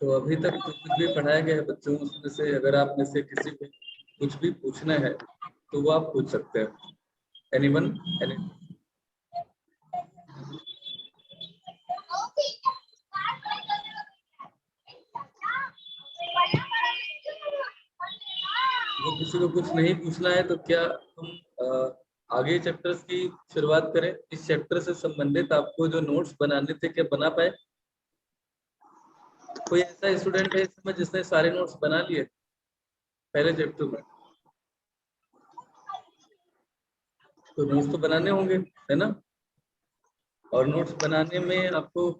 तो अभी तक जो कुछ भी पढ़ाया गया है बच्चों, उसमें से अगर आप में से किसी को कुछ भी पूछना है तो वो आप पूछ सकते हैं। एनीवन? अगर किसी को कुछ नहीं पूछना है तो क्या हम आगे चैप्टर्स की शुरुआत करें? इस चैप्टर से संबंधित आपको जो नोट्स बनाने थे, क्या बना पाए? कोई ऐसा स्टूडेंट है इसमें जिसने सारे नोट्स बना लिए पहले चैप्टर में? तो नोट्स तो बनाने होंगे, है ना? और नोट्स बनाने में आपको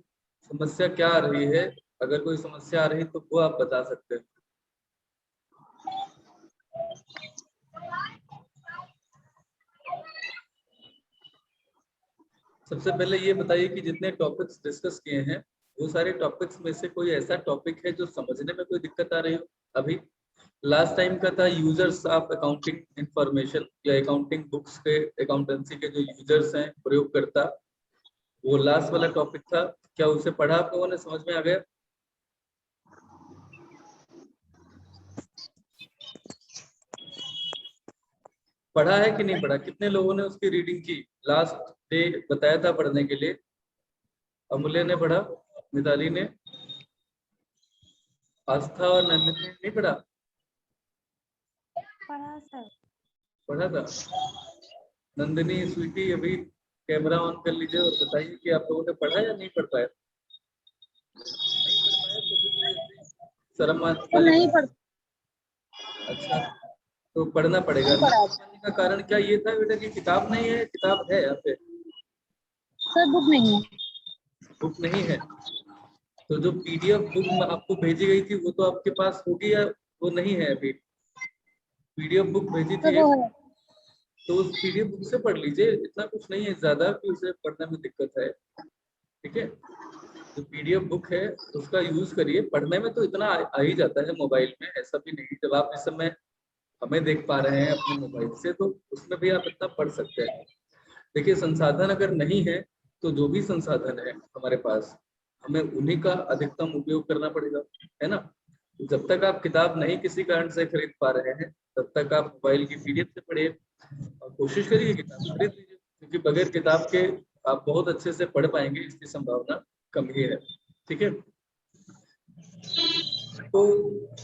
समस्या क्या आ रही है? अगर कोई समस्या आ रही तो वो आप बता सकते हैं। सबसे पहले ये बताइए कि जितने टॉपिक्स डिस्कस किए हैं वो सारे टॉपिक्स में से कोई ऐसा टॉपिक है जो समझने में कोई दिक्कत आ रही हो? अभी लास्ट टाइम का था यूजर्स ऑफ अकाउंटिंग इंफॉर्मेशन, या अकाउंटिंग बुक्स के, अकाउंटेंसी के जो यूजर्स हैं, प्रयोगकर्ता, वो लास्ट वाला टॉपिक था। क्या उसे पढ़ा आप लोगों ने? समझ में आ गया? पढ़ा है कि नहीं पढ़ा? कितने लोगों ने उसकी रीडिंग की? लास्ट डे बताया था पढ़ने के लिए। अमूल्य ने पढ़ा, मिताली ने, आस्था और नंदिनी ने नहीं पढ़ा? पढ़ा सर। पढ़ा था। नंदिनी, स्वीटी, अभी कैमरा ऑन कर लीजिए और बताइए कि आप लोगों ने पढ़ा या नहीं पढ़ पाया? नहीं पढ़ पाया तो भी कोई ऐसी शर्म वाली नहीं बात? पढ़ अच्छा, तो पढ़ना पड़ेगा। नहीं पढ़ा पढ़ने का कारण क्या ये था बेटा कि किताब नहीं है? किताब है यहाँ पे? सर, बुक नहीं है। बुक नहीं है तो जो पीडीएफ बुक आपको भेजी गई थी वो तो आपके पास होगी, या वो नहीं है अभी? पीडीएफ बुक भेजी सर थी वो एक, है। तो उस पीडीएफ बुक से पढ़ लीजिए। इतना कुछ नहीं है ज्यादा कि उसे पढ़ने में दिक्कत है। ठीक है, जो पीडीएफ बुक है उसका यूज करिए। पढ़ने में तो इतना आ ही जाता है मोबाइल में, ऐसा भी नहीं। जब आप इस समय हमें देख पा रहे हैं अपने मोबाइल से, तो उसमें भी आप इतना पढ़ सकते हैं। देखिए, संसाधन अगर नहीं है तो जो भी संसाधन है हमारे पास, हमें उन्हीं का अधिकतम उपयोग करना पड़ेगा, है ना? जब तक आप किताब नहीं किसी कारण से खरीद पा रहे हैं, तब तक आप मोबाइल की पीडीएफ से पढ़िए और कोशिश करिए किताब खरीद लीजिए, क्योंकि बगैर किताब के आप बहुत अच्छे से पढ़ पाएंगे इसकी संभावना कम ही है। ठीक है, तो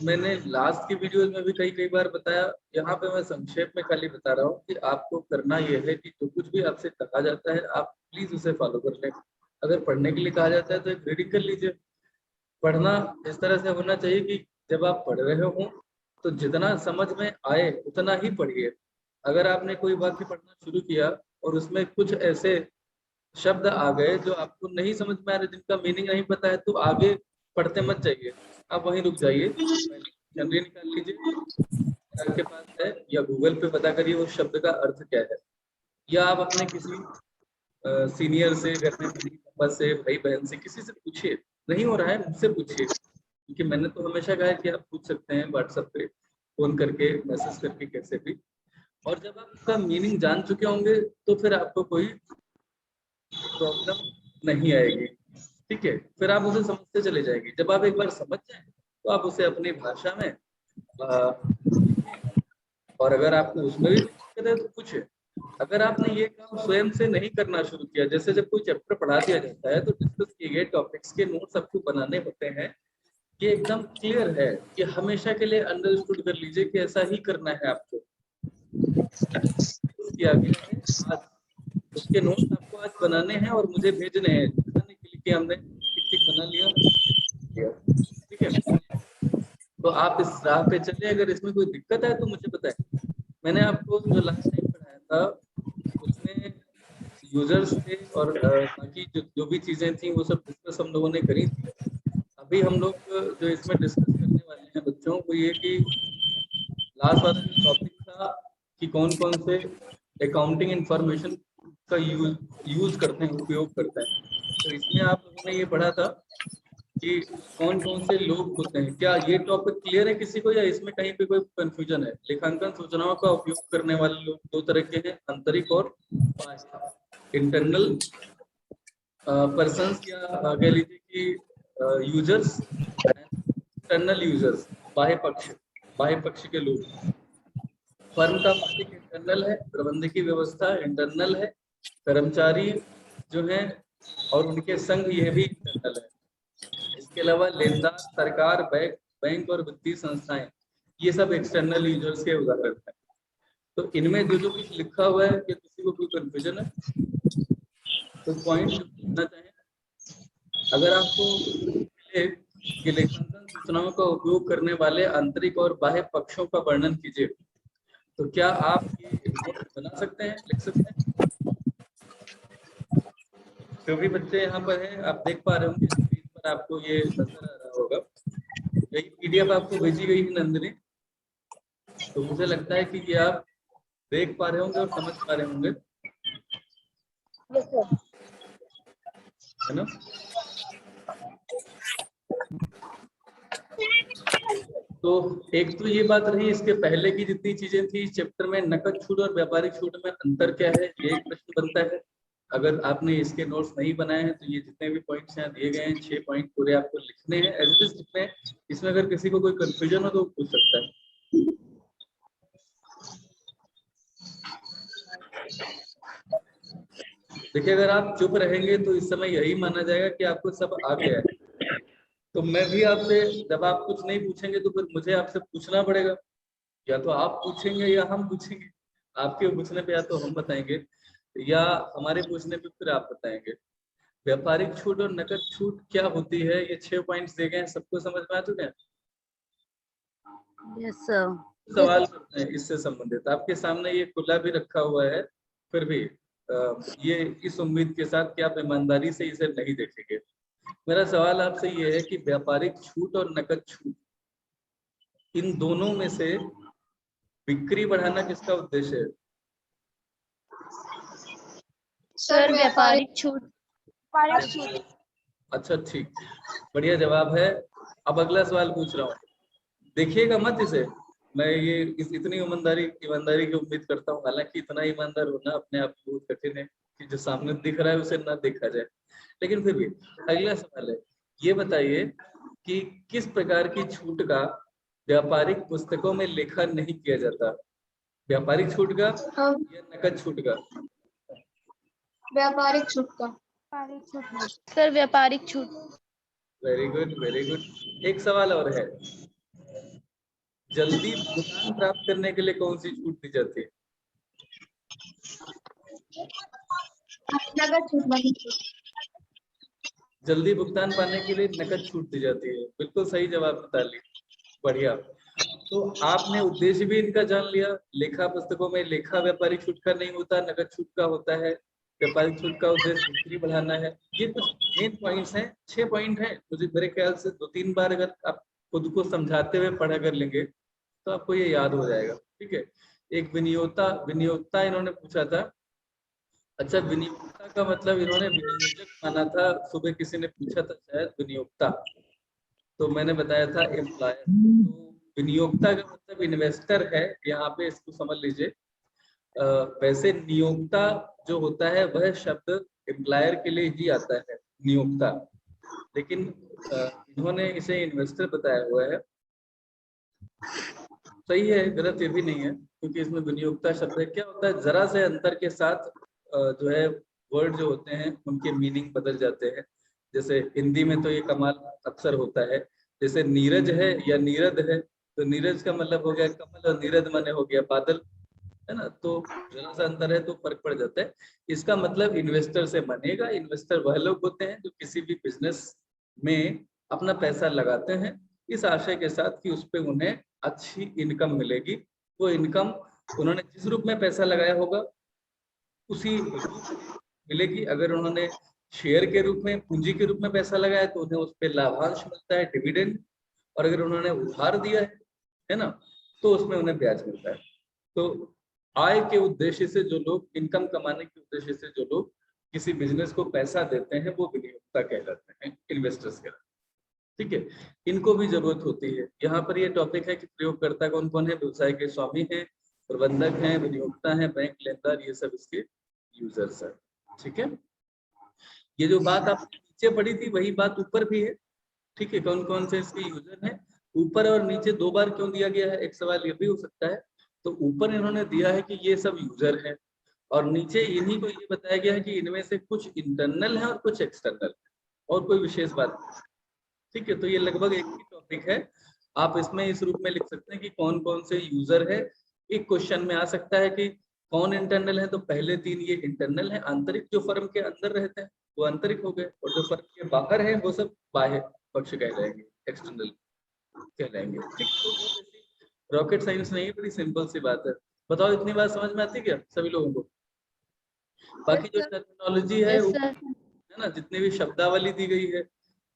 मैंने लास्ट की वीडियोस में भी कई बार बताया, यहाँ पे मैं संक्षेप में खाली बता रहा हूँ कि आपको करना यह है कि जो कुछ भी आपसे कहा जाता है आप प्लीज उसे फॉलो कर लें। अगर पढ़ने के लिए कहा जाता है तो एक रीडिंग कर लीजिए। पढ़ना इस तरह से होना चाहिए कि जब आप पढ़ रहे हो तो जितना समझ में आए उतना ही पढ़िए। अगर आपने कोई वाक्य पढ़ना शुरू किया और उसमें कुछ ऐसे शब्द आ गए जो आपको नहीं समझ में आ रहे, जिनका मीनिंग नहीं पता है, तो आगे पढ़ते मत जाइए, आप वहीं रुक जाइए। जनरली निकाल लीजिए आपके पास है, या गूगल पे पता करिए उस शब्द का अर्थ क्या है, या आप अपने किसी सीनियर से, घर में मम्मी पापा से, भाई बहन से, किसी से पूछिए। नहीं हो रहा है मुझसे पूछिए, क्योंकि मैंने तो हमेशा कहा है कि आप पूछ सकते हैं व्हाट्सएप पे फोन करके, मैसेज करके, कैसे भी। और जब आप उसका मीनिंग जान चुके होंगे तो फिर आपको कोई प्रॉब्लम नहीं आएगी। ठीक है, फिर आप उसे समझते चले जाएंगे। जब आप एक बार समझ जाए तो आप उसे अपनी भाषा में लिखिए, और अगर आपको उसमें भी दिक्कत है तो पूछे। अगर आपने ये काम स्वयं से नहीं करना शुरू किया, जैसे जब कोई चैप्टर पढ़ा दिया जाता है तो डिस्कस किए गए टॉपिक्स के नोट्स आपको बनाने होते हैं, ये एकदम क्लियर है कि हमेशा के लिए अंडरस्टूड कर लीजिए कि ऐसा ही करना है आपको। किया गया है आज, उसके नोट्स आपको आज बनाने हैं और मुझे भेजने हैं, दिखाने के लिए कि हमने ठीक ठीक बना लिया। ठीक है, तो आप इस राह पे चले। अगर इसमें कोई दिक्कत है तो मुझे बताएं। मैंने आपको जो लास्ट टाइम पढ़ाया था उसमें यूजर्स थे और बाकी जो भी चीजें थी वो सब डिस्कस हम लोगों ने करी थी। अभी हम लोग जो इसमें डिस्कस करने वाले हैं बच्चों, वो ये कि लास्ट वाला जो टॉपिक था कि कौन कौन से अकाउंटिंग इंफॉर्मेशन का यूज करते हैं, उपयोग करते हैं। तो इसमें आप लोगों ने ये पढ़ा था कि कौन कौन से लोग होते हैं। क्या ये टॉपिक क्लियर है किसी को, या इसमें कहीं पे कोई कंफ्यूजन है? लेखांकन सूचनाओं का उपयोग करने वाले लोग दो तरह के हैं, आंतरिक और बाह्य, इंटरनल पर्सन्स या कह लीजिए कि यूजर्स, एक्सटर्नल यूजर्स, बाह्य पक्ष के लोग। फर्म का मालिक इंटरनल है, प्रबंधकीय व्यवस्था इंटरनल है, कर्मचारी जो हैं और उनके संघ ये भी इंटरनल है। इसके अलावा लेनदार, सरकार, बैंक और वित्तीय संस्थाएं, ये सब एक्सटर्नल यूजर्स के उदाहरण हैं। तो इनमें जो कुछ लिखा हुआ है कि किसी को कोई कंफ्यूजन है तो पॉइंट लिखना चाहें। अगर आपको मिले कि लेखांकन सूचनाओं का उपयोग करने वाले आंतरिक और बाह्य पक्षों का वर्णन कीजिए, तो क्या आप ये नोट बना सकते हैं, लिख सकते हैं? जो भी बच्चे यहाँ पर हैं, आप देख पा रहे होंगे स्क्रीन पर, आपको ये नजर आ रहा होगा। यही पीडीएफ आपको भेजी गई है नंदिनी, तो मुझे लगता है कि ये आप देख पा रहे होंगे और समझ पा रहे होंगे, है ना? तो एक तो ये बात रही, इसके पहले की जितनी चीजें थी चैप्टर में, नकद छूट और व्यापारिक छूट में अंतर क्या है, ये एक प्रश्न बनता है। अगर आपने इसके नोट्स नहीं बनाए हैं तो ये जितने भी पॉइंट्स यहाँ दिए गए हैं 6 पॉइंट पूरे आपको लिखने हैं, एज इट इज लिखने हैं। इसमें अगर किसी को कोई कंफ्यूजन हो तो पूछ सकता है। देखिए, अगर आप चुप रहेंगे तो इस समय यही माना जाएगा कि आपको सब आ गया है। तो मैं भी आपसे, जब आप कुछ नहीं पूछेंगे तो फिर मुझे आपसे पूछना पड़ेगा, या तो आप पूछेंगे या हम पूछेंगे। आपके पूछने पे या तो हम बताएंगे या हमारे पूछने पे फिर आप बताएंगे। व्यापारिक छूट और नकद छूट क्या होती है, ये 6 पॉइंट्स दिए गए हैं, सबको समझ में आ चुके हैं? Yes sir. सवाल करते हैं इससे संबंधित, आपके सामने ये खुला भी रखा हुआ है, फिर भी ये इस उम्मीद के साथ कि आप ईमानदारी से इसे नहीं देखेंगे। मेरा सवाल आपसे ये है कि व्यापारिक छूट और नकद छूट, इन दोनों में से बिक्री बढ़ाना किसका उद्देश्य है? सर व्यापारिक छूट। अच्छा, ठीक, बढ़िया जवाब है। अब अगला सवाल पूछ रहा हूँ, देखिएगा मत इसे, मैं ये इतनी ईमानदारी की उम्मीद करता हूँ, हालांकि इतना ईमानदार होना अपने आप में बहुत कठिन है कि जो सामने दिख रहा है उसे ना देखा जाए, लेकिन फिर भी अगला सवाल है, ये बताइए कि किस प्रकार की छूट का व्यापारिक पुस्तकों में लेखा नहीं किया जाता? व्यापारिक छूट का या नकद छूट का? व्यापारिक छूट का। सर व्यापारिक छूट। Very good, very good. एक सवाल और है, जल्दी भुगतान प्राप्त करने के लिए कौन सी छूट दी जाती है? नगद छूट। जल्दी भुगतान पाने के लिए नकद छूट दी जाती है, बिल्कुल सही जवाब बता लिया, बढ़िया। तो आपने उद्देश्य भी इनका जान लिया, लेखा पुस्तकों में लेखा व्यापारिक छूट का नहीं होता, नकद छूट का होता है। व्यापारिक छूट का उद्देश्य बिक्री बढ़ाना है। ये कुछ मेन पॉइंट्स हैं, 6 पॉइंट हैं, मुझे मेरे ख्याल से 2-3 बार अगर आप खुद को समझाते हुए पढ़ा कर लेंगे तो आपको ये याद हो जाएगा, ठीक है। एक विनियोक्ता इन्होंने पूछा था। अच्छा, विनियोक्ता का मतलब इन्होंने विनियोजक माना था, सुबह किसी ने पूछा था शायद विनियोक्ता, तो मैंने बताया था एम्प्लॉयर। तो विनियोक्ता का मतलब इन्वेस्टर है, यहाँ पे इसको समझ लीजिए। वैसे नियोक्ता जो होता है वह शब्द एम्प्लॉयर के लिए ही आता है, नियोक्ता, लेकिन इन्होंने इसे इन्वेस्टर बताया हुआ है। सही है, गलत ये भी नहीं है, क्योंकि इसमें विनियोक्ता शब्द है। क्या होता है, जरा से अंतर के साथ जो है वर्ड जो होते हैं उनके मीनिंग बदल जाते हैं। जैसे हिंदी में तो ये कमाल अक्सर होता है, जैसे नीरज है या नीरद है, तो नीरज का मतलब हो गया कमल और नीरद माने हो गया बादल, है ना। तो जरा सा अंतर है तो फर्क पड़ जाता है। इसका मतलब इन्वेस्टर से बनेगा। इन्वेस्टर वह लोग होते हैं जो किसी भी बिजनेस में अपना पैसा लगाते हैं इस आशय के साथ कि उस पर उन्हें अच्छी इनकम मिलेगी। वो इनकम उन्होंने जिस रूप में पैसा लगाया होगा उसी रूप में मिलेगी। अगर उन्होंने शेयर के रूप में, पूंजी के रूप में पैसा लगाया तो उन्हें उस पर लाभांश मिलता है, डिविडेंड। और अगर उन्होंने उधार दिया है ना, तो उसमें उन्हें ब्याज मिलता है। तो आय के उद्देश्य से जो लोग, इनकम कमाने के उद्देश्य से जो लोग किसी बिजनेस को पैसा देते हैं वो विनियोक्ता कहलाते हैं, इन्वेस्टर्स कहलाते हैं, ठीक है। इनको भी जरूरत होती है। यहाँ पर ये टॉपिक है कि प्रयोगकर्ता कौन कौन है, व्यवसाय के स्वामी हैं, प्रबंधक हैं, विनियोक्ता हैं, बैंक लेनदार, ये सब इसके यूजर्स हैं, ठीक है। ये जो बात आपने नीचे पढ़ी थी वही बात ऊपर भी है, ठीक है। कौन कौन से इसके यूजर हैं, ऊपर और नीचे 2 बार क्यों दिया गया है, एक सवाल ये भी हो सकता है। तो ऊपर इन्होंने दिया है कि ये सब यूजर हैं, और नीचे इन्हीं को ये बताया गया है कि इनमें से कुछ इंटरनल है और कुछ एक्सटर्नल है, और कोई विशेष बात नहीं, ठीक है। तो ये लगभग एक ही टॉपिक है। आप इसमें इस रूप में लिख सकते हैं कि कौन कौन से यूजर है। एक क्वेश्चन में आ सकता है कि कौन इंटरनल है, तो पहले 3 ये इंटरनल है, आंतरिक जो फर्म के अंदर रहते हैं वो आंतरिक हो गए, और जो फर्म के बाहर है वो सब बाह्य पक्ष कहलाएंगे, एक्सटर्नल कहलाएंगे, ठीक। तो रॉकेट साइंस नहीं है, बड़ी सिंपल सी बात है। बताओ इतनी बात समझ में आती है क्या सभी लोगों को? बाकी जो टर्मिनोलॉजी है यस सर। है ना, जितनी भी शब्दावली दी गई है,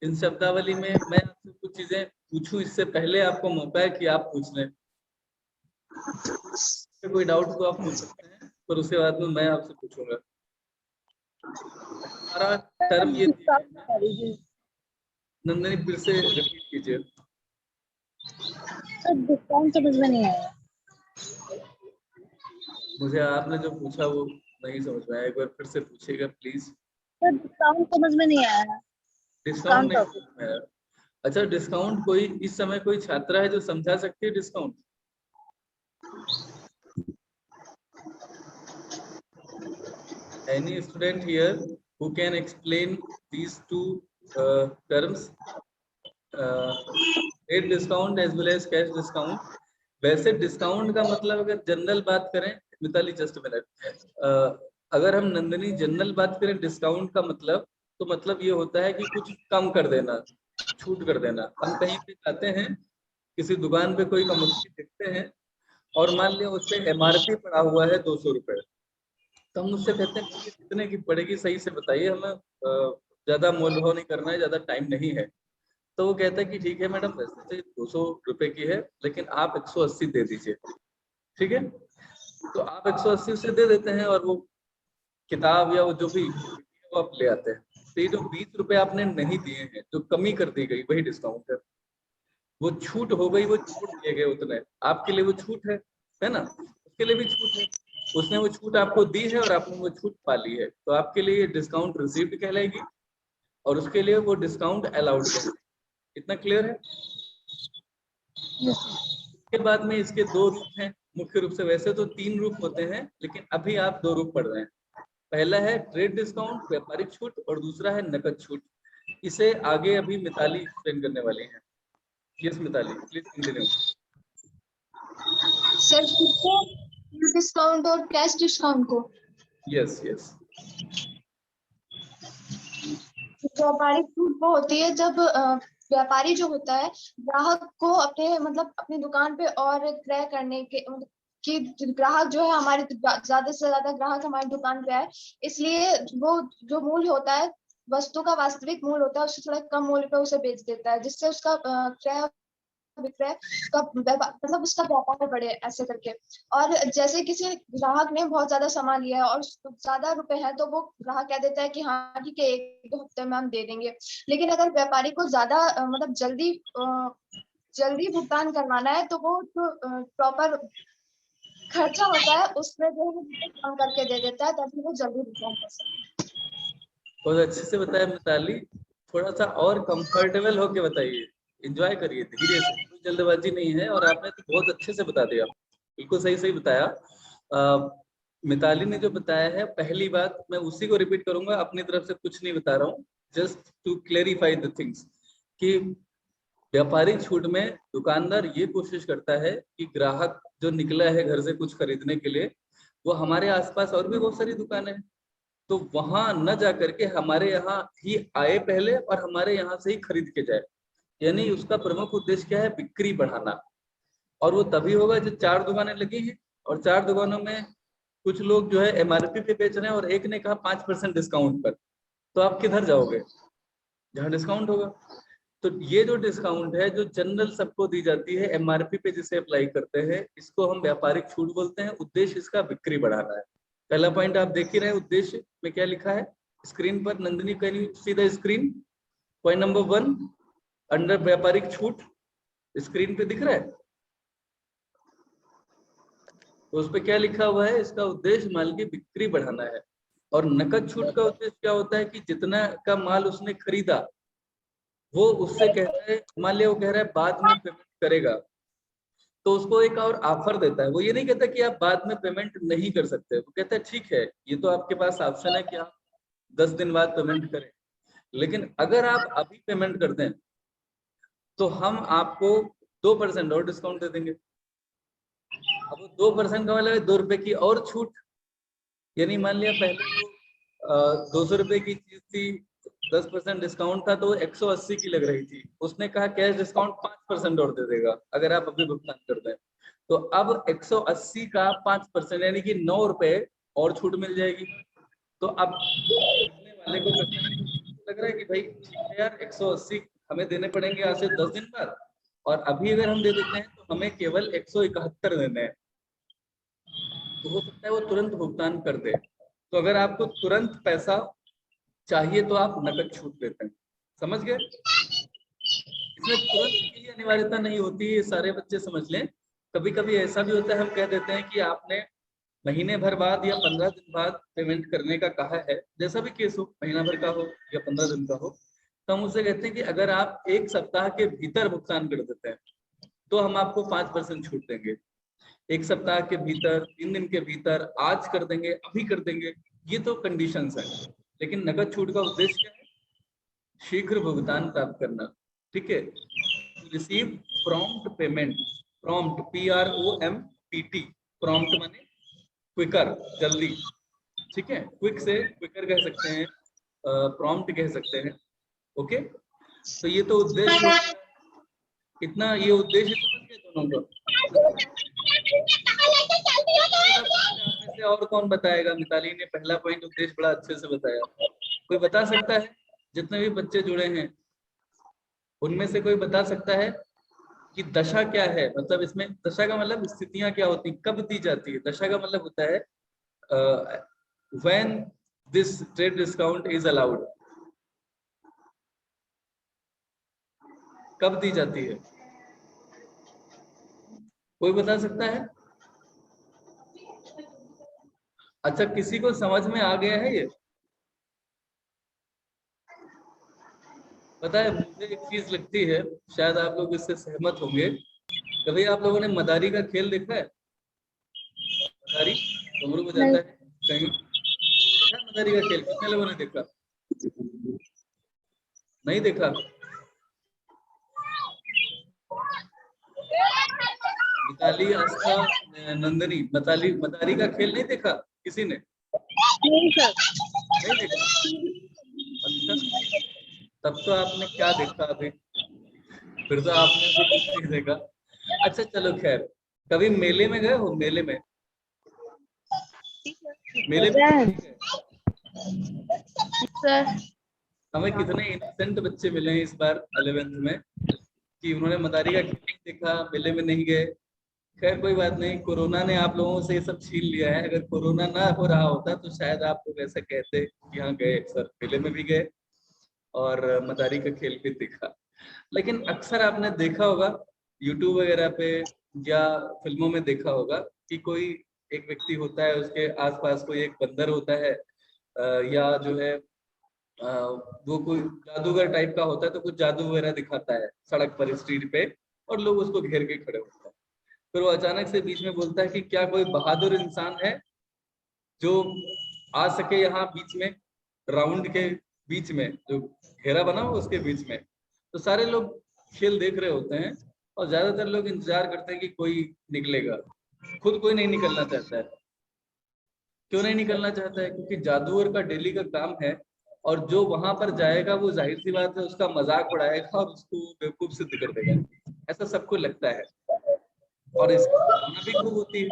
इन शब्दावली में मैं आपसे कुछ चीजें पूछूं इससे पहले आपको मौका है कि आप पूछ लें। कोई डाउट तो आप पूछ सकते हैं, पर उसके बाद में मैं आपसे पूछूंगा। सारा टर्म ये नंदनी फिर से रिपीट कीजिए। सर डिस्काउंट समझ में नहीं आया। मुझे आपने जो पूछा वो नहीं समझ में आया, एक बार फिर से पूछिएगा प्लीज। सर डिस्काउंट समझ में नहीं आया। डिस्काउंट नहीं समझ में आया? अच्छा, डिस्काउंट कोई इस समय कोई छात्रा है जो समझा सकती है discount? Any student here who can explain these two terms, trade discount as well as cash discount? वैसे डिस्काउंट का मतलब अगर जनरल बात करें, मिताली जस्ट मिनट, अगर हम नंदनी जनरल बात करें डिस्काउंट का मतलब, तो मतलब ये होता है कि कुछ कम कर देना, छूट कर देना। हम कहीं पे जाते हैं, किसी दुकान पे कोई कमोडिटी देखते हैं, और मान लिया उस पे MRP पड़ा हुआ है 200 रुपए, तो हम उससे कहते हैं कितने की पड़ेगी, सही से बताइए, हमें ज्यादा मोल भाव नहीं करना है, ज्यादा टाइम नहीं है। तो वो कहता है कि ठीक है मैडम, वैसे तो 200 रुपए की है, लेकिन आप 180 दे दीजिए, ठीक है। तो आप 180 से दे देते हैं, और वो किताब या वो जो भी वो आप ले आते हैं। तो ये जो 20 रुपए आपने नहीं दिए हैं, जो कमी कर दी गई, वही डिस्काउंट है। वो छूट हो गई, वो छूट दिए गए उतने, आपके लिए वो छूट है ना, उसके लिए भी छूट है। उसने वो छूट आपको दी है और आपने वो छूट पा ली है, तो आपके लिए डिस्काउंट रिसीव्ड कहलाएगी, और उसके लिए वो डिस्काउंट अलाउड कहलाएगी। इतना क्लियर है? इसके बाद में इसके 2 रूप हैं मुख्य रूप से, वैसे तो 3 रूप होते हैं, लेकिन अभी आप 2 रूप पढ़ रहे हैं। पहला है ट्रेड डिस्काउंट, व्यापारिक छूट, और दूसरा है नकद छूट। इसे आगे अभी मिताली एक्सप्लेन करने वाली हैं। Yes Mitali, please continue. Sir discount और कैश डिस्काउंट को? Yes yes. व्यापारिक छूट वो होती है जब व्यापारी जो होता है ग्राहक को अपने मतलब अपनी दुकान पे और क्रय करने के कि ग्राहक जो है हमारे ज्यादा से ज्यादा ग्राहक हमारी दुकान पे आए, इसलिए वो जो मूल्य होता है वस्तु का वास्तविक मूल्य होता है उससे थोड़ा कम मूल्य पे उसे बेच देता है, जिससे उसका क्रय विक्रय का मतलब उसका व्यापार बढ़े ऐसे करके। और जैसे किसी ग्राहक ने बहुत ज्यादा सामान लिया है और ज्यादा रुपए है, तो वो ग्राहक कह देता है कि हाँ ठीक है 1-2 हफ्ते में हम दे देंगे। लेकिन अगर व्यापारी को ज्यादा मतलब जल्दी भुगतान करवाना है, तो वो जो प्रॉपर खर्चा होता है उसमें जो है कम करके दे देता है ताकि वो जल्दी भुगतान कर सके। बहुत अच्छे से बताया मिताली, थोड़ा सा और कंफर्टेबल होके बताइए, एंजॉय करिए धीरे से, कोई जल्दबाजी नहीं है, और आपने तो बहुत अच्छे से बता दिया, बिल्कुल सही सही बताया। मिताली ने जो बताया है, पहली बात मैं उसी को रिपीट करूंगा, अपनी तरफ से कुछ नहीं बता रहा हूँ, just to clarify the things, कि व्यापारिक छूट में दुकानदार ये कोशिश करता है कि ग्राहक जो निकला है घर से कुछ खरीदने के लिए, वो हमारे आसपास और भी बहुत सारी दुकानें हैं, तो वहां न जा करके हमारे यहाँ ही आए पहले, और हमारे यहाँ से ही खरीद के जाए। यानी उसका प्रमुख उद्देश्य क्या है? बिक्री बढ़ाना। और वो तभी होगा जब 4 दुकानें लगी हैं, और 4 दुकानों में कुछ लोग जो है MRP पे बेच रहे हैं, और एक ने कहा 5% डिस्काउंट पर, तो आप किधर जाओगे? जहाँ डिस्काउंट होगा। तो ये जो डिस्काउंट है, जो जनरल सबको दी जाती है MRP पे जिसे अप्लाई करते हैं, इसको हम व्यापारिक छूट बोलते हैं। उद्देश्य इसका बिक्री बढ़ाना है। पहला पॉइंट आप देख ही रहे हैं, उद्देश्य में क्या लिखा है स्क्रीन पर। Nandini, can you see the screen? Point number 1 under व्यापारिक छूट, स्क्रीन पे दिख रहा है? तो उस पे क्या लिखा हुआ है? इसका उद्देश्य माल की बिक्री बढ़ाना है। और नकद छूट का उद्देश्य क्या होता है कि जितना का माल उसने खरीदा वो उससे कहता है, मान लिया वो कह रहा है बाद में पेमेंट करेगा, तो उसको एक और ऑफर देता है। वो ये नहीं कहता कि आप बाद में पेमेंट नहीं कर सकते, वो कहता है ठीक है ये तो आपके पास ऑप्शन है कि आप 10 दिन बाद पेमेंट करें, लेकिन अगर आप अभी पेमेंट कर दें तो हम आपको 2% और डिस्काउंट दे देंगे। अब 2% का मतलब 2 रुपए की और छूट, यानी मान लिया पहले वो 200 रुपए की चीज थी, 10% डिस्काउंट था तो 180 की लग रही थी, उसने कहा कैश डिस्काउंट 5% और दे देगा अगर आप अभी भुगतान कर दें। तो अब 180 का 5% यानी कि 9 रुपए और छूट मिल जाएगी। तो अब खरीदने वाले को लग रहा है कि भाई ठीक है यार 180 हमें देने पड़ेंगे आज से 10 दिन बाद, और अभी अगर हम दे देते हैं तो हमें केवल 171 देने हैं, तो हो सकता है वो तुरंत भुगतान कर दे। तो अगर आपको तुरंत पैसा चाहिए तो आप नकद छूट लेते हैं, समझ गए? इसमें तुरंत की अनिवार्यता नहीं होती, ये सारे बच्चे समझ लें। कभी कभी ऐसा भी होता है, हम कह देते हैं कि आपने महीने भर बाद या 15 दिन बाद पेमेंट करने का कहा है, जैसा भी केस हो, महीना भर का हो या 15 दिन का हो, तो हम उसे कहते हैं कि अगर आप 1 सप्ताह के भीतर भुगतान कर देते हैं तो हम आपको 5% छूट देंगे। 1 सप्ताह के भीतर, 3 दिन के भीतर, आज कर देंगे, अभी कर देंगे, ये तो कंडीशंस है। लेकिन नकद छूट का उद्देश्य क्या है? शीघ्र भुगतान प्राप्त करना, ठीक है। Receive prompt payment, prompt PROMPT, prompt माने क्विकर, जल्दी, ठीक है। क्विक से क्विकर कह सकते हैं, प्रॉम्प्ट कह सकते हैं, ओके। तो ये तो उद्देश्य, इतना ये उद्देश्य समझ गए दोनों का। आप में से और कौन बताएगा? मिताली ने पहला पॉइंट उद्देश्य बड़ा अच्छे से बताया, कोई बता सकता है? जितने भी बच्चे जुड़े हैं उनमें से कोई बता सकता है कि दशा क्या है? मतलब इसमें दशा का मतलब स्थितियां क्या होती, कब दी जाती है? दशा का मतलब होता है when this trade discount is allowed, कब दी जाती है? कोई बता सकता है? अच्छा, किसी को समझ में आ गया है ये? पता है मुझे एक चीज लगती है, शायद आप लोग इससे सहमत होंगे। कभी आप लोगों ने मदारी का खेल देखा है? मदारी घुंघरू बजाता नहीं। है कहीं, देखा है मदारी का खेल? कितने लोगों ने देखा? नहीं देखा? मिताली, आस्था, नंदनी, मदारी का खेल नहीं देखा किसी ने? नहीं सर। नहीं देखा? अच्छा, तब तो आपने क्या देखा अभी, फिर तो आपने अभी कुछ नहीं देखा। अच्छा चलो खैर, कभी मेले में गए हो? मेले में, मेले में क्यों नहीं गए? सर हमें कितने इनोसेंट बच्चे मिले हैं इस बार 11th में कि उन्होंने मदारी का खेल नहीं देखा, मेले में नहीं गए। खैर कोई बात नहीं, कोरोना ने आप लोगों से ये सब छीन लिया है। अगर कोरोना ना हो रहा होता तो शायद आप लोग ऐसा कहते कि हाँ गए सर, मेले में भी गए और मदारी का खेल भी देखा। लेकिन अक्सर आपने देखा होगा यूट्यूब वगैरह पे या फिल्मों में देखा होगा कि कोई एक व्यक्ति होता है, उसके आसपास कोई एक बंदर होता है, या जो है वो कोई जादूगर टाइप का होता है, तो कुछ जादू वगैरह दिखाता है सड़क पर, स्ट्रीट पे, और लोग उसको घेर के खड़े होते हैं। फिर वो अचानक से बीच में बोलता है कि क्या कोई बहादुर इंसान है जो आ सके यहाँ बीच में, राउंड के बीच में जो घेरा बना हो उसके बीच में। तो सारे लोग खेल देख रहे होते हैं और ज्यादातर लोग इंतजार करते हैं कि कोई निकलेगा, खुद कोई नहीं निकलना चाहता है। क्यों नहीं निकलना चाहता है? क्योंकि जादूगर का डेली का काम है, और जो वहां पर जाएगा वो जाहिर सी बात है उसका मजाक उड़ाएगा और उसको बेवकूफ सिद्ध कर देगा, ऐसा सबको लगता है। और इसकी संभावना भी खूब होती है।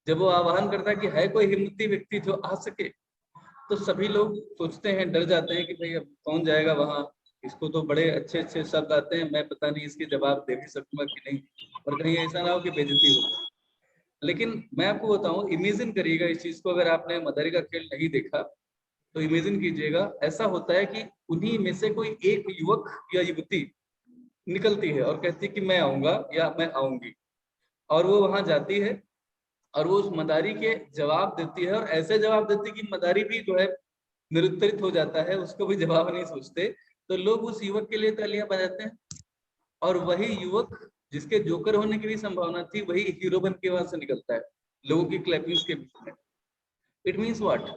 जब वो आह्वान करता है कि है कोई हिम्मती व्यक्ति जो आ सके, तो सभी लोग सोचते हैं, डर जाते हैं कि भाई अब कौन जाएगा वहां, इसको तो बड़े अच्छे अच्छे शब्द आते हैं, मैं पता नहीं इसके जवाब दे भी सकूंगा कि नहीं, और कहीं ऐसा ना हो कि बेइज्जती हो। लेकिन मैं आपको बताऊं, इमेजिन करिएगा इस चीज को, अगर आपने मदारी का खेल नहीं देखा तो इमेजिन कीजिएगा, ऐसा होता है कि उन्हीं में से कोई एक युवक या युवती निकलती है और कहती है कि मैं आऊंगा या मैं आऊंगी, और वो वहां जाती है और वो उस मदारी के जवाब देती है, और ऐसे जवाब देती है कि मदारी भी जो है निरुत्तरित हो जाता है, उसको भी जवाब नहीं सोचते। तो लोग उस युवक के लिए तालियां बजाते हैं, और वही युवक जिसके जोकर होने की भी संभावना थी, वही हीरो बन के वहां से निकलता है लोगों की क्लैपिंग्स के बीच में। It means what?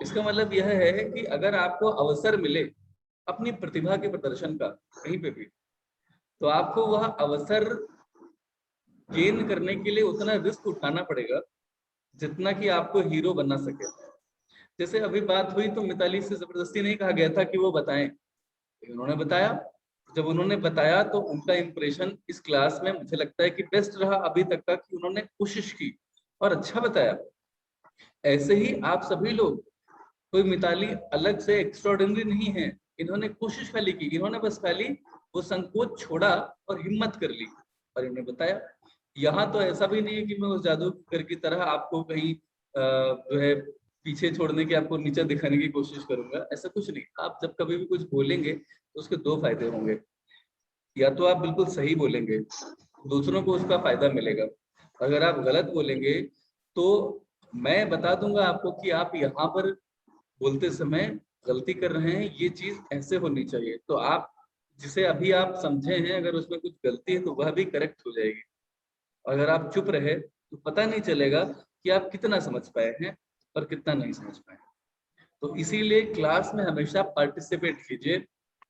इसका मतलब यह है कि अगर आपको अवसर मिले अपनी प्रतिभा के प्रदर्शन का कहीं पे भी, तो आपको वह अवसर गेन करने के लिए उतना रिस्क उठाना पड़ेगा जितना कि आपको हीरो बनना सके। जैसे अभी बात हुई तो मिताली से जबरदस्ती नहीं कहा गया था कि वो बताएं, लेकिन उन्होंने बताया। जब उन्होंने बताया तो उनका इंप्रेशन इस क्लास में मुझे लगता है कि बेस्ट रहा अभी तक का, कि उन्होंने कोशिश की और अच्छा बताया। ऐसे ही आप सभी लोग, कोई मिताली अलग से एक्स्ट्राऑर्डिनरी नहीं है, इन्होंने कोशिश खाली की, इन्होंने बस खाली वो संकोच छोड़ा और हिम्मत कर ली और इन्हें बताया। यहाँ तो ऐसा भी नहीं है कि मैं उस जादूगर की तरह आपको कहीं जो है पीछे छोड़ने की, आपको नीचे दिखाने की कोशिश करूंगा, ऐसा कुछ नहीं। आप जब कभी भी कुछ बोलेंगे तो उसके दो फायदे होंगे, या तो आप बिल्कुल सही बोलेंगे, दूसरों को उसका फायदा मिलेगा। अगर आप गलत बोलेंगे तो मैं बता दूंगा आपको कि आप यहाँ पर बोलते समय गलती कर रहे हैं, ये चीज ऐसे होनी चाहिए। तो आप जिसे अभी आप समझे हैं, अगर उसमें कुछ गलती है तो वह भी करेक्ट हो जाएगी। अगर आप चुप रहे तो पता नहीं चलेगा कि आप कितना समझ पाए हैं और कितना नहीं समझ पाए। तो इसीलिए क्लास में हमेशा पार्टिसिपेट कीजिए।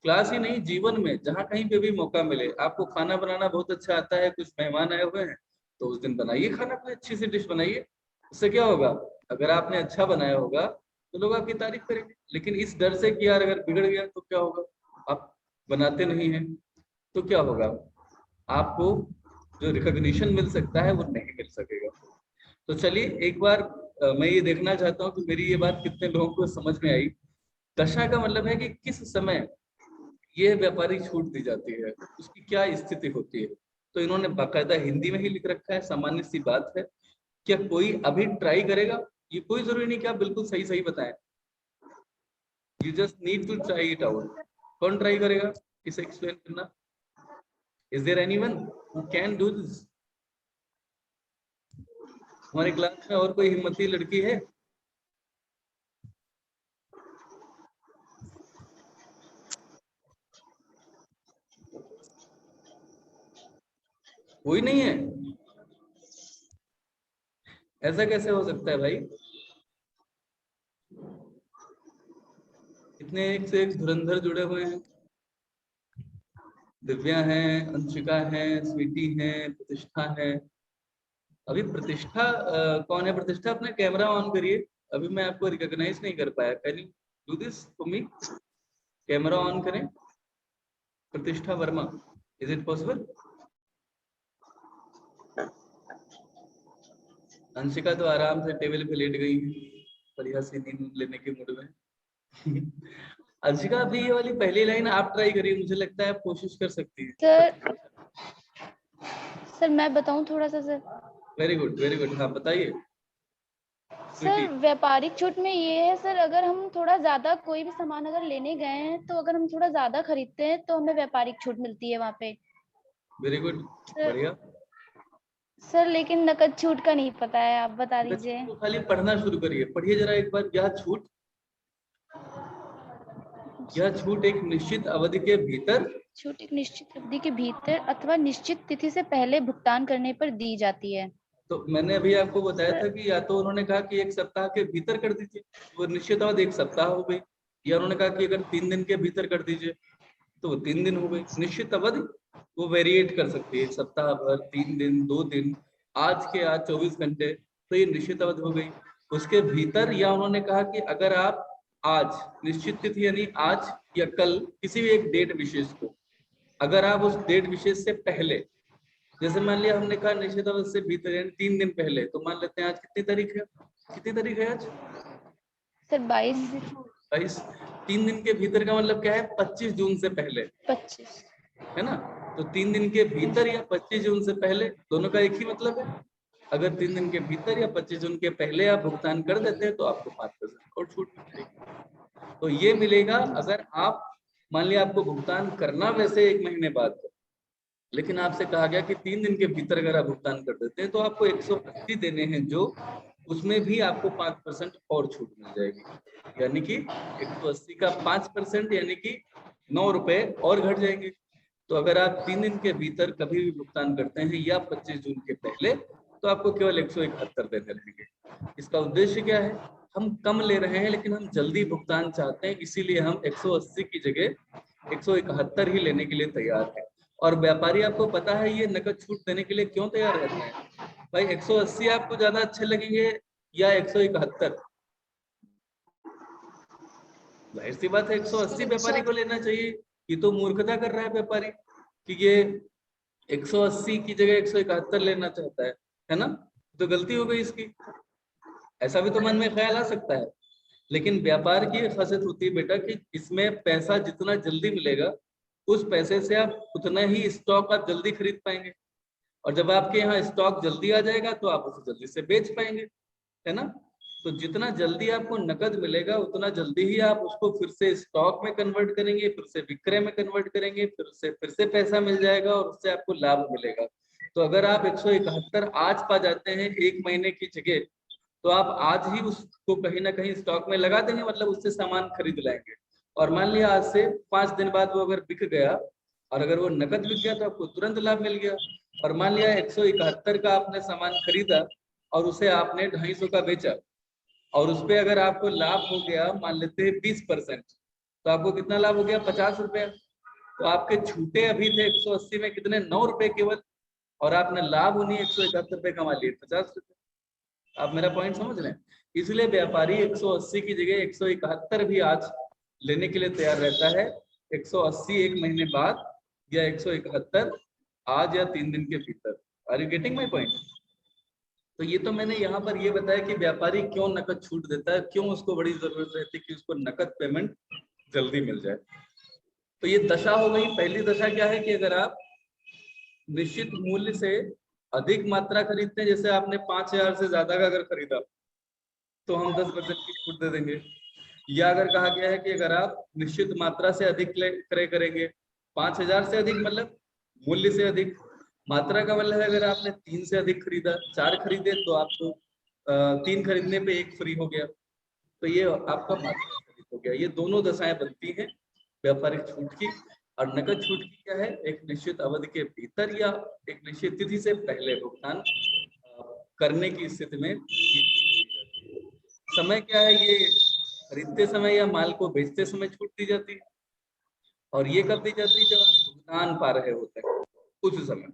क्लास ही नहीं, जीवन में जहाँ कहीं पे भी मौका मिले। आपको खाना बनाना बहुत अच्छा आता है, कुछ मेहमान आए हुए हैं, तो उस दिन बनाइए खाना, कोई अच्छी सी डिश बनाइए। उससे क्या होगा, अगर आपने अच्छा बनाया होगा तो लोग आपकी तारीफ करेंगे। लेकिन इस डर से कि यार अगर बिगड़ गया तो क्या होगा, आप बनाते नहीं हैं तो क्या होगा, आपको जो रिकॉग्निशन मिल सकता है वो नहीं मिल सकेगा। तो चलिए एक बार मैं ये देखना चाहता हूँ कि मेरी ये बात कितने लोगों को समझ में आई। दशा का मतलब है कि किस समय ये व्यापारी छूट दी जाती है, उसकी क्या स्थिति होती है। तो इन्होंने बाकायदा हिंदी में ही लिख रखा है, सामान्य सी बात है। क्या कोई अभी ट्राई करेगा? ये कोई जरूरी नहीं कि आप बिल्कुल सही सही बताएं, you just need to try it out. कौन ट्राई करेगा इसे एक्सप्लेन करना? Is there anyone who can do this? हमारी क्लास में और कोई हिम्मती लड़की है? कोई नहीं है? ऐसा कैसे हो सकता है भाई? इतने एक से एक धुरंधर जुड़े हुए हैं। दिव्या है, अंशिका है, स्वीटी है, प्रतिष्ठा है। अभी प्रतिष्ठा कौन है? प्रतिष्ठा अपना कैमरा ऑन करिए, अभी मैं आपको रिकॉग्नाइज नहीं कर पाया। Can you do this for me? Camera on करें। प्रतिष्ठा Verma, is it possible? Anshika तो आराम से टेबल पे लेट गई है, बढ़िया सी नींद लेने के मूड में। अंशिका अभी ये वाली पहली लाइन आप ट्राई करिए, मुझे लगता है आप कोशिश कर सकती है। सर मैं बताऊं थोड़ा सा sir? Very good very good, हाँ बताइए। सर व्यापारिक छूट में ये है सर, अगर हम थोड़ा ज्यादा कोई भी सामान अगर लेने गए हैं तो अगर हम थोड़ा ज्यादा खरीदते हैं तो हमें व्यापारिक छूट मिलती है वहाँ पे। वेरी गुड, बढ़िया। सर लेकिन नकद छूट का नहीं पता है, आप बता दीजिए। तो खाली पढ़ना शुरू करिए, पढ़िए जरा एक बार। यह छूट एक निश्चित अवधि के भीतर, छूट एक निश्चित अवधि के भीतर अथवा निश्चित तिथि से पहले भुगतान करने पर दी जाती है। तो मैंने अभी आपको बताया था कि या तो उन्होंने कहा कि एक सप्ताह के भीतर कर दीजिए, वो निश्चित अवधि एक सप्ताह हो गई, या उन्होंने कहा कि अगर 3 दिन के भीतर कर दीजिए तो वो 3 दिन हो गई। निश्चित अवधि वो वेरिएट कर सकती है, एक सप्ताह भर, 3 दिन, 2 दिन, आज के आज 24 घंटे, तो ये निश्चित अवधि हो गई। उसके भीतर, या उन्होंने कहा कि अगर आप आज, निश्चित तिथि यानी आज या कल, किसी भी एक डेट विशेष को, अगर आप उस डेट विशेष से पहले, जैसे मान लिया हमने कहा निश्चित अवधि से भीतर यानी 3 दिन पहले, तो मान लेते हैं आज कितनी तारीख है? कितनी तारीख है आज? सर 22। 22। 3 दिन के भीतर का मतलब क्या है? 25 जून से पहले, 25 है ना? तो 3 दिन के भीतर या 25 जून से पहले, दोनों का एक ही मतलब है। अगर 3 दिन के भीतर या 25 जून के पहले आप भुगतान कर देते हैं तो आपको 5% और छूट मिलेगी। तो ये मिलेगा अगर आप, मान लिया आपको भुगतान करना वैसे 1 महीने बाद है, लेकिन आपसे कहा गया कि 3 दिन के भीतर अगर आप भुगतान कर देते हैं तो आपको 180 देने हैं, जो उसमें भी आपको 5% और छूट मिल जाएगी, यानी कि 180 का 5% यानी कि 9 रुपए और घट जाएंगे। तो अगर आप 3 दिन के भीतर कभी भी भुगतान करते हैं या 25 जून के पहले, तो आपको केवल 171 देने रहेंगे। इसका उद्देश्य क्या है? हम कम ले रहे हैं लेकिन हम जल्दी भुगतान चाहते हैं, इसीलिए हम 180 की जगह 171 ही लेने के लिए तैयार है। और व्यापारी आपको पता है ये नकद छूट देने के लिए क्यों तैयार रहते हैं? भाई 180 आपको ज्यादा अच्छे लगेंगे या 171? जाहिर सी बात है 180 व्यापारी को लेना चाहिए। ये तो मूर्खता कर रहा है व्यापारी कि ये 180 की जगह 171 लेना चाहता है ना? तो गलती हो गई इसकी। ऐसा भी तो मन में ख्याल आ सकता है, लेकिन व्यापार की खासियत होती है बेटा कि इसमें पैसा जितना जल्दी मिलेगा उस पैसे से आप उतना ही स्टॉक आप जल्दी खरीद पाएंगे, और जब आपके यहाँ स्टॉक जल्दी आ जाएगा तो आप उसे जल्दी से बेच पाएंगे, है ना? तो जितना जल्दी आपको नकद मिलेगा उतना जल्दी ही आप उसको फिर से स्टॉक में कन्वर्ट करेंगे, फिर से विक्रय में कन्वर्ट करेंगे, फिर से पैसा मिल जाएगा और उससे आपको लाभ मिलेगा। तो अगर आप 171 आज पा जाते हैं 1 महीने की जगह, तो आप आज ही उसको कहीं ना कहीं स्टॉक में लगा देंगे, मतलब उससे सामान खरीद लाएंगे। और मान लिया आज से 5 दिन बाद वो अगर बिक गया और अगर वो नकद बिक गया तो आपको तुरंत लाभ मिल गया। और मान लिया 171 का आपने सामान खरीदा और उसे आपने 250 का बेचा और उस पर अगर आपको लाभ हो गया मान लेते हैं 20%, तो आपको कितना लाभ हो गया? 50 रुपए। तो आपके छूटे अभी थे 180 में कितने? 9 रुपए केवल, और आपने लाभ उन्हीं 171 रुपए कमा लिए 50 रुपए। आप मेरा पॉइंट समझ रहे हैं? इसलिए व्यापारी 180 की जगह 171 भी आज लेने के लिए तैयार रहता है। 180 1 महीने बाद या 171 आज या 3 दिन के भीतर। Are you getting my point? तो ये तो मैंने यहाँ पर ये बताया कि व्यापारी क्यों नकद छूट देता है, क्यों उसको बड़ी जरूरत रहती है कि उसको नकद पेमेंट जल्दी मिल जाए। तो ये दशा हो गई। पहली दशा क्या है कि अगर आप निश्चित मूल्य से अधिक मात्रा खरीदते हैं, जैसे आपने 5000 से ज्यादा का अगर खरीदा तो हम 10% की छूट दे देंगे। या अगर कहा गया है कि अगर आप निश्चित मात्रा से अधिक क्रय करेंगे, 5000 से अधिक मतलब मूल्य से अधिक, मात्रा का मतलब है अगर आपने 3 से अधिक खरीदा, 4 खरीदे तो आपको 3 खरीदने पे 1 फ्री हो गया, तो ये आपका मात्रा से अधिक हो गया। ये दोनों दशाएं बनती हैं व्यापारिक छूट की। और नकद छूट की क्या है? एक निश्चित अवधि के भीतर या एक निश्चित तिथि से पहले भुगतान करने की स्थिति में। समय क्या है? ये खरीदते समय या माल को बेचते समय छूट दी जाती है। और ये कब दी जाती है? जब आप भुगतान पा रहे होते हैं उस समय।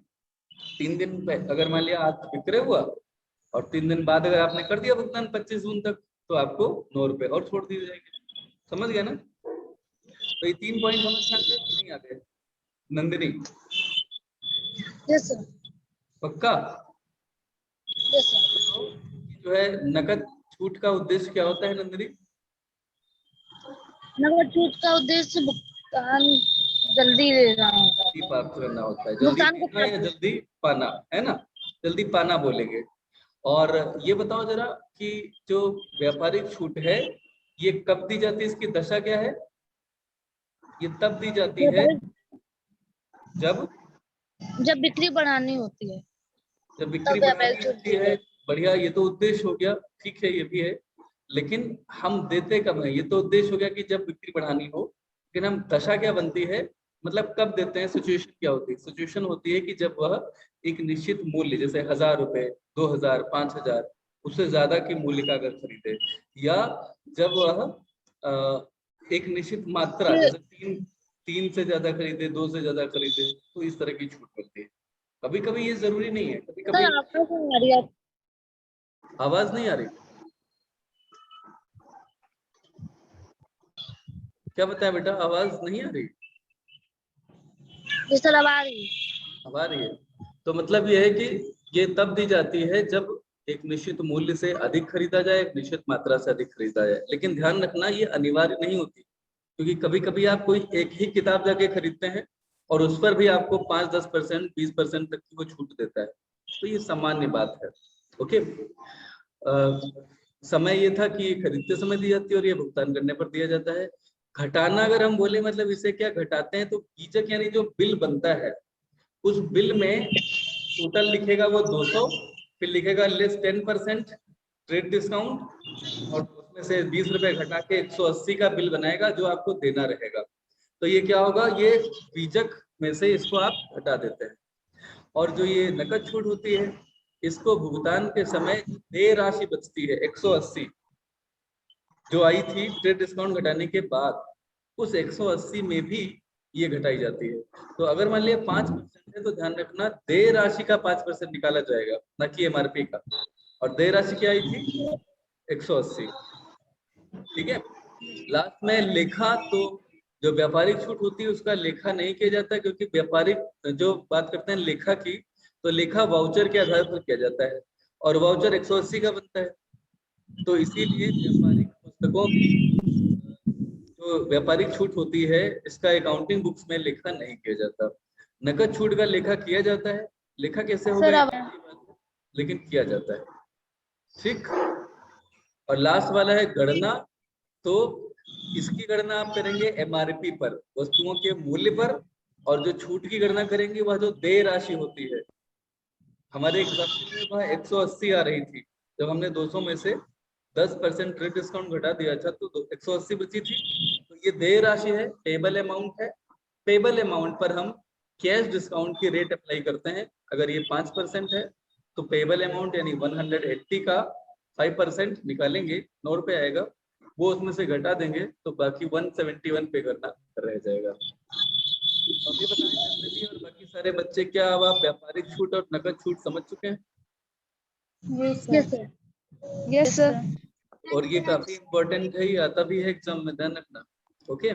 3 दिन पहले अगर मान लिया आज विक्रय हुआ और 3 दिन बाद अगर आपने कर दिया भुगतान 25 जून तक, तो आपको 9 रुपए और छोड़ दिए जाएंगे। समझ गया ना? तो ये 3 पॉइंट समझ में आ गए कि नहीं आ गए नंदिनी? Yes sir. पक्का? Yes sir. जो है नकद छूट का उद्देश्य क्या होता है नंदिनी? नकद छूट का उद्देश्य भुगतान जल्दी देना होता है, प्राप्त करना होता है। जल्दी देना या जल्दी पाना, है ना? जल्दी पाना बोलेंगे। और ये बताओ जरा कि जो व्यापारिक छूट है ये कब दी जाती है? इसकी दशा क्या है? ये तब दी जाती है जब बिक्री बढ़ानी होती है। जब बिक्री बढ़ानी होती है। बढ़िया, ये तो उद्देश्य हो गया, ठीक है, ये भी है। लेकिन हम देते कब है? ये तो उद्देश्य हो गया कि जब बिक्री बढ़ानी हो, लेकिन हम दशा क्या बनती है, मतलब कब देते हैं? सिचुएशन क्या होती है? सिचुएशन होती है कि जब वह एक निश्चित मूल्य जैसे 1000 रुपए, 2000, 5000 उससे ज्यादा की मूल्य का अगर खरीदे, या जब वह एक निश्चित मात्रा जैसे 3 से ज्यादा खरीदे, 2 से ज्यादा खरीदे, तो इस तरह की छूट मिलती है। कभी कभी ये जरूरी नहीं है, कभी कभी। आवाज नहीं आ रही? क्या बताया बेटा? आवाज नहीं आ रही? सर अब आ रही है। अब आ रही है। तो मतलब ये है कि ये तब दी जाती है जब एक निश्चित मूल्य से अधिक खरीदा जाए, एक निश्चित मात्रा से अधिक खरीदा जाए। लेकिन ध्यान रखना ये अनिवार्य नहीं होती, क्योंकि कभी कभी आप कोई एक ही किताब जाके खरीदते हैं और उस पर भी आपको 5-10%, 20% तक की वो छूट देता है, तो ये सामान्य बात है। ओके। समय ये था कि ये खरीदते समय दी जाती है और ये भुगतान करने पर दिया जाता है। घटाना अगर हम बोले, मतलब इसे क्या घटाते हैं, तो बीजक यानी जो बिल बनता है उस बिल में टोटल लिखेगा वो 200, फिर लिखेगा लेस 10% ट्रेड डिस्काउंट, और उसमें से 20 रुपए घटा के 180 का बिल बनाएगा जो आपको देना रहेगा। तो ये क्या होगा, ये बीजक में से इसको आप हटा देते हैं। और जो ये नकद छूट होती है, इसको भुगतान के समय देय राशि बचती है 180 जो आई थी ट्रेड डिस्काउंट घटाने के बाद, उस 180 में भी ये घटाई जाती है। तो अगर मान लिया 5% है तो ध्यान रखना देय राशि का 5% निकाला जाएगा, ना कि एमआरपी का। और देय राशि क्या आई थी 180। ठीक है। लास्ट में लेखा, तो जो व्यापारिक छूट होती है उसका लेखा नहीं किया जाता, क्योंकि व्यापारिक जो बात करते हैं लेखा की, तो लेखा वाउचर के आधार पर किया जाता है और वाउचर 180 का बनता है। तो इसीलिए व्यापारिक पुस्तकों की जो व्यापारिक छूट होती है इसका अकाउंटिंग बुक्स में लेखा नहीं किया जाता। नकद छूट का लेखा किया जाता है, लेखा कैसे होगा सर ये अब बात है, लेकिन किया जाता है। ठीक। और लास्ट वाला है गणना। तो इसकी गणना आप करेंगे एमआरपी पर, वस्तुओं के मूल्य पर, और जो छूट की गणना करेंगे वह जो देय राशि होती है, हमारे एग्जाम्पल में वह 180 आ रही थी। जब हमने 200 में से 10% ट्रेड डिस्काउंट घटा दिया था तो 180 बची थी। तो ये देय राशि है, पेबल अमाउंट है। पेबल अमाउंट पर हम कैश डिस्काउंट की रेट अप्लाई करते हैं। अगर ये 5% है तो पेबल अमाउंट यानी 180 का 5% निकालेंगे, 9 रुपए आएगा, वो उसमें से घटा देंगे तो बाकी 171 पे करना रह जाएगा। अभी बताएं जनरली और बाकी सारे बच्चे, क्या अब आप व्यापारिक छूट और नकद छूट समझ चुके हैं? Yes sir. Yes sir. और ये काफी इम्पोर्टेंट है, ये आता भी है एग्जाम में, ध्यान रखना। ओके।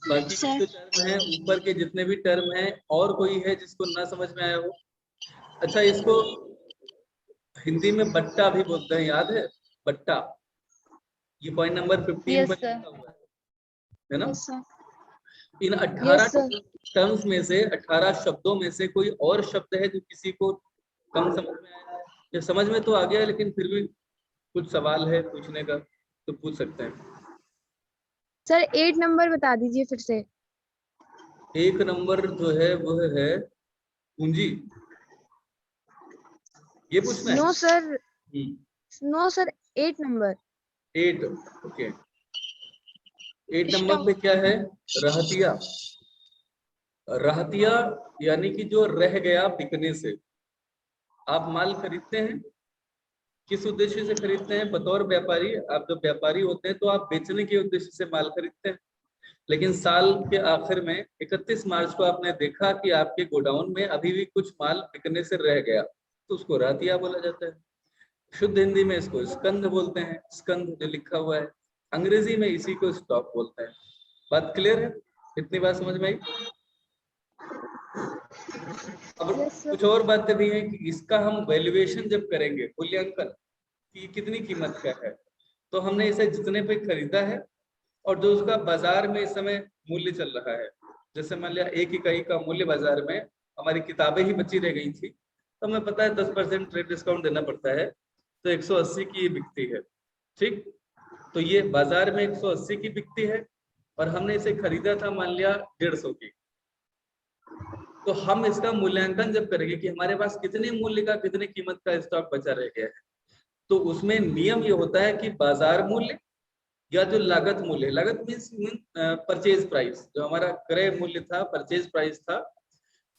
बाकी के जो टर्म है, ऊपर के जितने भी टर्म हैं, और कोई है जिसको ना समझ में आया हो? अच्छा, इसको हिंदी में बट्टा भी बोलते हैं, याद है बट्टा? ये पॉइंट नंबर 15 पर यस सर। लिखा हुआ है ना? Yes sir. इन 18 यस सर। टर्म्स में से, 18 शब्दों में से कोई और शब्द है जो किसी को कम समझ में आया है? या समझ में तो आ गया लेकिन फिर भी कुछ सवाल है पूछने का तो पूछ सकते हैं। सर 8 नंबर बता दीजिए फिर से। 1 नंबर जो है वह है पूंजी, ये पूछना है? No sir, no sir, 8 number. 8, okay. 8 number पे क्या है? रहतिया। रहतिया यानी कि जो रह गया बिकने से। आप माल खरीदते हैं, किस उद्देश्य से खरीदते हैं? बतौर व्यापारी। आप जब व्यापारी होते हैं तो आप बेचने के उद्देश्य से माल खरीदते हैं, लेकिन साल के आखिर में 31 मार्च को आपने देखा कि आपके गोडाउन में अभी भी कुछ माल बिकने से रह गया, तो उसको रहतिया बोला जाता है। शुद्ध हिंदी में इसको स्कंध बोलते हैं, स्कंध जो लिखा हुआ है। अंग्रेजी में इसी को स्टॉक बोलते हैं। बात क्लियर है? इतनी बात समझ में आई? अब कुछ और बातें भी हैं कि इसका हम वैल्यूएशन जब करेंगे, मूल्यांकन कि कितनी कीमत का है, तो हमने इसे जितने पे खरीदा है और जो उसका बाजार में इस समय मूल्य चल रहा है, जैसे मान लिया 1 इकाई का मूल्य बाजार में, हमारी किताबें ही बची रह गई थी, तो हमें पता है 10% ट्रेड डिस्काउंट देना पड़ता है, तो 180 की बिकती है। ठीक। तो ये बाजार में 180 की बिकती है और हमने इसे खरीदा था मान लिया 150 की। तो हम इसका मूल्यांकन जब करेंगे कि हमारे पास कितने मूल्य का, कितने कीमत का स्टॉक बचा रह गया है, तो उसमें नियम ये होता है कि बाजार मूल्य या जो लागत मूल्य, लागत मीन्स परचेज प्राइस, जो हमारा क्रय मूल्य था, परचेज प्राइस था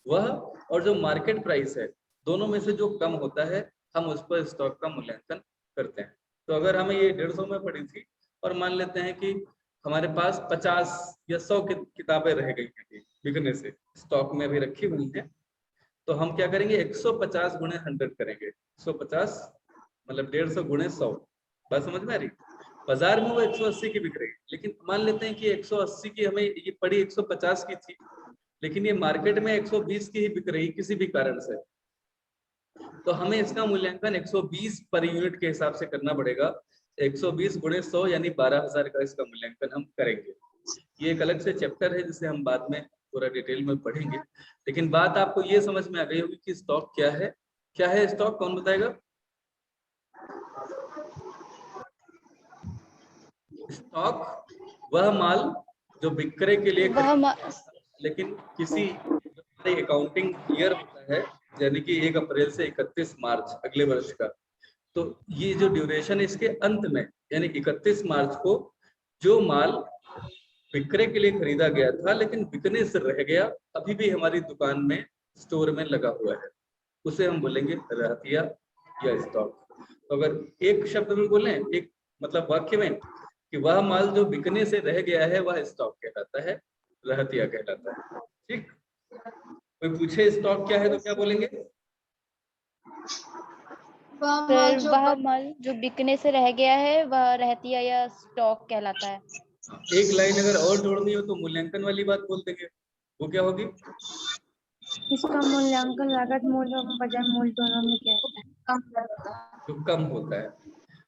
वह, और जो मार्केट प्राइस है, दोनों में से जो कम होता है हम उस पर स्टॉक का मूल्यांकन करते हैं। तो अगर हमें ये 150 में पड़ी थी और मान लेते हैं कि हमारे पास 50 या 100 किताबें रह गई हैं बिकने से, स्टॉक में भी रखी हुई हैं, तो हम क्या करेंगे 150 गुणे 100 करेंगे। 150 मतलब 150 गुणे 100। बात समझ में आ रही? बाजार में वो 180 की बिक रही है, लेकिन मान लेते हैं कि 180 की हमें ये पड़ी 150 की थी, लेकिन ये मार्केट में 120 की ही बिक रही किसी भी कारण से, तो हमें इसका मूल्यांकन 120 पर यूनिट के हिसाब से करना पड़ेगा। 120 गुणे 100 यानी 12,000 का इसका मूल्यांकन हम करेंगे। ये एक अलग से चैप्टर है जिसे हम बाद में पूरा डिटेल में पढ़ेंगे, लेकिन बात आपको ये समझ में आ गई होगी कि स्टॉक क्या है। क्या है स्टॉक? कौन बताएगा? स्टॉक वह माल जो विक्रय के लिए वह लेकिन किसी अकाउंटिंग ईयर होता है, यानी कि 1 अप्रैल से 31 मार्च अगले वर्ष का, तो ये जो ड्यूरेशन है इसके अंत में यानी 31 मार्च को जो माल विक्रय के लिए खरीदा गया था लेकिन बिकने से रह गया, अभी भी हमारी दुकान में स्टोर में लगा हुआ है, उसे हम बोलेंगे रहतिया या स्टॉक। तो अगर एक शब्द में बोलें, एक मतलब वाक्य में, कि वह माल जो बिकने से रह गया है वह स्टॉक कहलाता है, रहतिया कहलाता है। ठीक, कोई पूछे स्टॉक क्या है तो क्या बोलेंगे? सर वह माल जो बिकने से रह गया है वह रहतिया या स्टॉक कहलाता है। एक लाइन अगर और जोड़नी हो तो मूल्यांकन वाली बात बोल देंगे, वो क्या होगी? इसका मूल्यांकन लागत मूल्य और बाजार मूल्य दोनों में क्या होता है? जो कम होता है।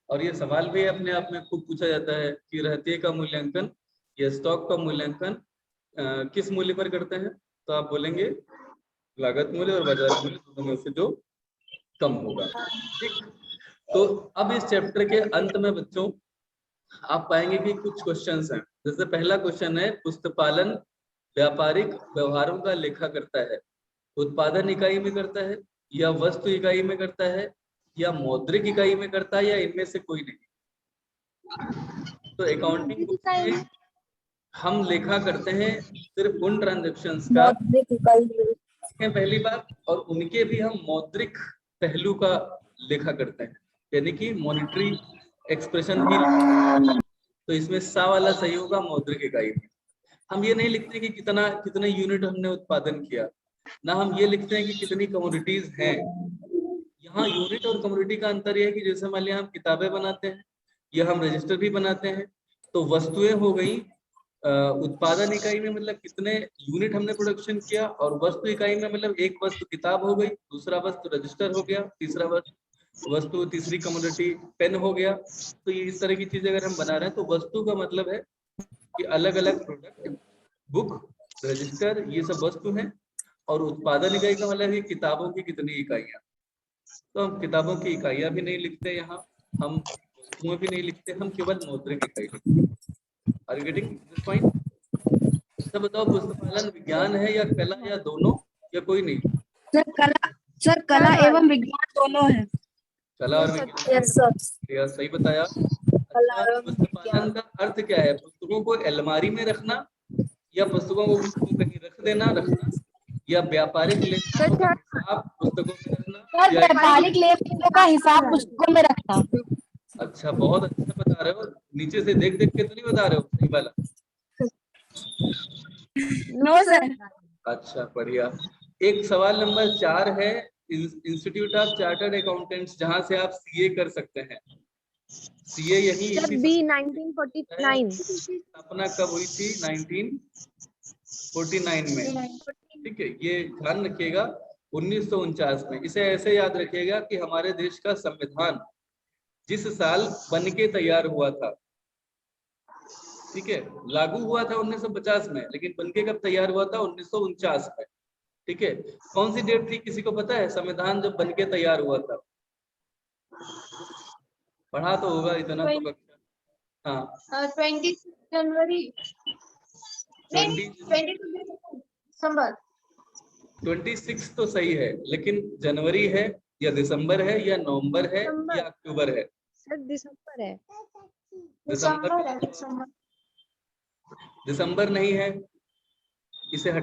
और ये सवाल भी अपने आप में खूब पूछा जाता है कि रहतिये का मूल्यांकन या स्टॉक का मूल्यांकन किस मूल्य पर करते हैं, तो आप बोलेंगे लागत मूल्य और बाजार मूल्य दोनों में से जो कम होगा। ठीक, तो अब इस चैप्टर के अंत में बच्चों आप पाएंगे कि कुछ क्वेश्चंस हैं। जैसे पहला क्वेश्चन है, पुस्तपालन व्यापारिक व्यवहारों का लेखा करता है, उत्पादन इकाई में करता है या वस्तु इकाई में करता है या मौद्रिक इकाई में करता है या इनमें से कोई नहीं। तो अकाउंटिंग बुक में हम लेखा करते हैं सिर्फ उन ट्रांजैक्शंस का, पहली बात, और उनके भी हम मौद्रिक पहलू का लेखा करते हैं, यानी कि मॉनेटरी एक्सप्रेशन भी। तो इसमें सा वाला सही होगा मौद्रिक इकाई में। हम ये नहीं लिखते कि कितने यूनिट हमने उत्पादन किया, ना हम ये लिखते हैं कि कितनी कमोडिटीज हैं। यहाँ यूनिट और कमोडिटी का अंतर यह है कि जैसे मान लिया हम किताबें बनाते हैं या हम रजिस्टर भी बनाते हैं, तो वस्तुएं हो गई उत्पादन इकाई में मतलब कितने यूनिट हमने प्रोडक्शन किया, और वस्तु इकाई में मतलब एक वस्तु किताब हो गई, दूसरा वस्तु रजिस्टर हो गया, तीसरा वस्तु तीसरी कमोडिटी पेन हो गया। तो ये इस तरह की चीजें अगर हम बना रहे हैं तो वस्तु का मतलब है कि अलग अलग प्रोडक्ट, बुक, रजिस्टर, ये सब वस्तु हैं, और उत्पादन इकाई का मतलब है किताबों की कितनी इकाइयां। तो हम किताबों की इकाइयां भी नहीं लिखते, यहाँ हम वस्तुएं भी नहीं लिखते, हम केवल मौद्रिक इकाई लिखते हैं। Are you getting this point? तो बताओ, पुस्तकालन विज्ञान है या कला या दोनों या कोई नहीं? सर कला एवं विज्ञान दोनों है। कला और विज्ञान, सही बताया। अच्छा, पुस्तकालन का अर्थ क्या है? पुस्तकों को अलमारी में रखना या पुस्तकों को कहीं रख देना, रखना, या व्यापारिक लेनदेनों का हिसाब पुस्तकों में रखना, या व्यापारिक लेनदेनों का हिसाब पुस्तकों में रखना। अच्छा, बहुत अच्छा बता रहे हो, नीचे से देख देख के तो नहीं बता रहे हो, सही वाला? No sir. अच्छा, बढ़िया। एक सवाल नंबर 4 है, इंस्टीट्यूट ऑफ चार्टर्ड अकाउंटेंट्स, जहां से आप सीए कर सकते हैं। सीए यही बी 1949 स्थापना कब हुई थी? 1949 में। ठीक है, ये ध्यान रखिएगा, 1949 में। इसे ऐसे याद रखिएगा कि हमारे देश का संविधान जिस साल बन के तैयार हुआ था, ठीक है, लागू हुआ था 1950 में, लेकिन बनके कब तैयार हुआ था? 1949 में। ठीक है, कौन सी डेट थी, किसी को पता है? संविधान जब बनके तैयार हुआ था, पढ़ा तो होगा इतना तो कक्षा। हाँ, 20 जनवरी दिसंबर 26 तो सही है, लेकिन जनवरी है या दिसंबर है या नवंबर है या अक्टूबर है? सर दिसंबर है। दिसंबर नहीं है, इसे हटा